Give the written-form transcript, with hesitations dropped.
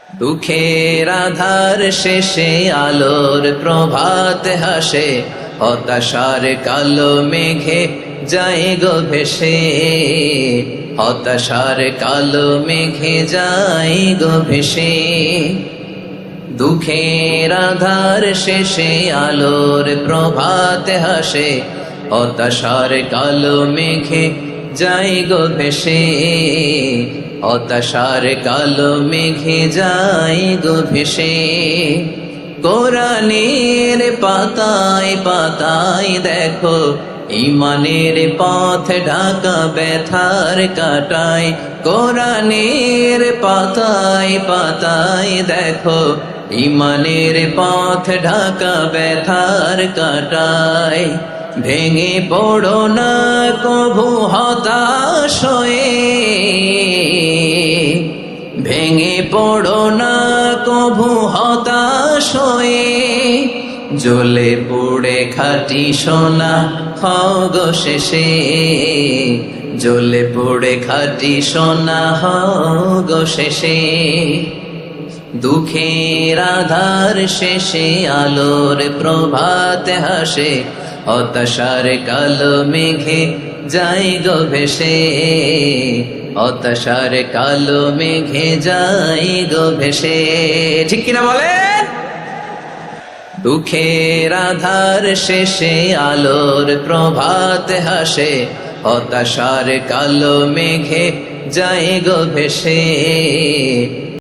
দুঃখের আধার শেষে আলোর প্রভাত হাসে, হতাশার কালো মেঘে যায় গো ভেসে, হতাশার কালো মেঘে যায় গো ভেসে। দুঃখের আধার শেষে আলোর প্রভাত হাসে, হতাশার কালো মেঘে যায় গো ভেসে, হতাশার কালো মেঘে যায় গো ভেসে। কোরআনের পাতায় পাতায় দেখো ঈমানের পথ ঢাকা ব্যথার কাটায়, কোরআনের পাতায় পাতায় দেখো ঈমানের পথ ঢাকা ব্যথার কাটায়। ভেঙে পড়ো না কভু হতাশ হয়ে, ভেঙে পড়ো না কভু হতাশ হয়ে, জ্বলে পুড়ে খাঁটি সোনা হও গো শেষে, জ্বলে পুড়ে খাঁটি সোনা হও গো শেষে। দুঃখের আধার শেষে আলোর প্রভাত হাসে, হতাশার কালো মেঘে যায় গো ভেসে, হতাশার কালো মেঘে যায় গো ভেসে। ঠিক কিনা বলেন? দুঃখের আধার শেষে আলোর প্রভাত হাসে, হতাশার কালো মেঘে যায় গো ভেসে,